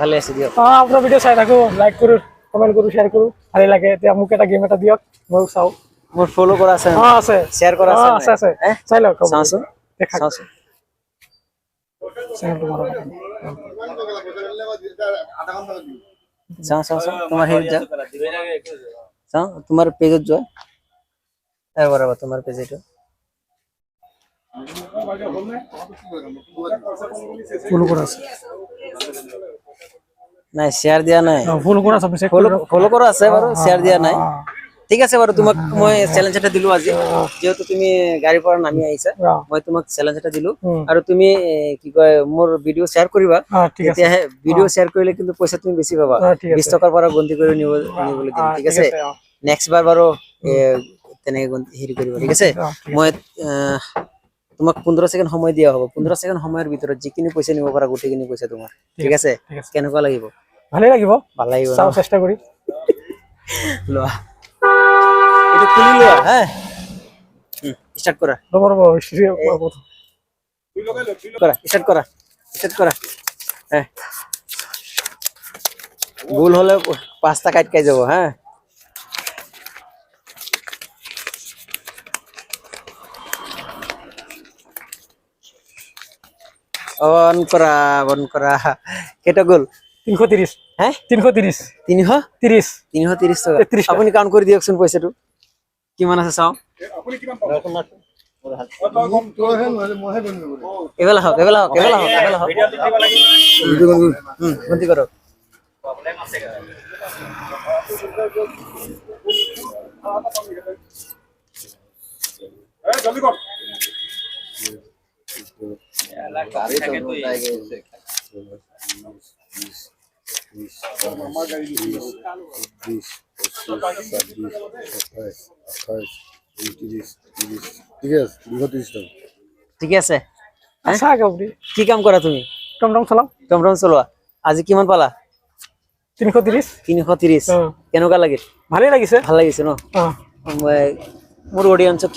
ভালে আছে দিয়ক আপোনাৰ ভিডিঅ' চাই থাকো লাইক কৰো কমেন্ট কৰো শ্বেয়াৰ কৰো ভালে লাগে এতিয়া মোক এটা গেম এটা দিয়ক মই চাও মোৰ ফলো কৰা আছে আছে শেয়াৰ কৰা আছে আছে চাই লওক চাওচোন দেখা চাওচোন চাও তোমাৰ হেৰি যা চাও তোমাৰ পেজত যোৱা তাৰ বৰাবৰ তোমাৰ পেজ এইটো ফলো কৰা আছে নাই শেয়াৰ দিয়া নাই ফলো কৰা আছে চেক ফলো কৰা আছে বাৰু শেয়াৰ দিয়া নাই ঠিক আছে বাৰু তোমাক মই চ্যালেঞ্জ এটা দিলো আজি যেহেতু তুমি গাড়ীৰ পৰা নামি আহিছা মই তোমাক চ্যালেঞ্জ এটা দিলো আৰু তুমি কি কয় মোৰ ভিডিও শেয়াৰ কৰিবা তেতিয়া ভিডিও শেয়াৰ কৰিলে কিন্তু পইচা তুমি বেছি পাবা 20 টকাৰ পৰা গন্তি কৰি নিবলৈ দিম ঠিক আছে নেক্সট বাৰ বাৰু তেনেকে হেৰি কৰিবা ঠিক আছে মই তোমাক 15 সেকেন্ড সময় দিয়া হ'ব 15 সেকেন্ড সময়ৰ ভিতৰত যিকিনি পইচা নিব পাৰা গোটেইখিনি পইচা তোমাৰ ঠিক আছে কেনেকুৱা লাগিব ভালে লাগিব ভাল লাগিব চাও চেষ্টা কৰি লোৱা এটা খুলি লোৱা হ্যাঁ স্টার্ট করা রব স্টার্ট করা হ্যাঁ ভুল হলে পাঁচটা কাট খাই যাব হ্যাঁ অন করা কেটা গোল 330 হ্যাঁ 330 330 টাকা আপনি কাউন্ট করে দিয়কচোন পয়সাটো কিমান আছে চাও আপুনি কিমান পাব এবেলা হক গন্তি করো জলদি কর ঠিক আছে কি কাম কৰা তুমি টমটম চলোৱা আজি কিমান পালা 330 কেনেকুৱা লাগিল ভালে লাগিছে ভাল লাগিছে ন মোৰ অডিয়েন্সক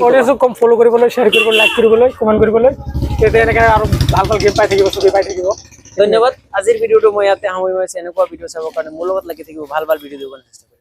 কম ফলো কৰিবলৈ শ্বেয়াৰ কৰিবলৈ লাইক কৰিবলৈ কমেন্ট কৰিবলৈ তেতিয়া এনেকৈ আৰু ভাল ভাল গেম পাই থাকিব ছবি পাই থাকিব ধন্যবাদ আজিৰ ভিডিওটো মই ইয়াতে সামৰিছো এনেকুৱা ভিডিও চাবৰ কাৰণে মোৰ লগত লাগি থাকিব ভাল ভাল ভিডিও দিবলৈ চেষ্টা কৰিম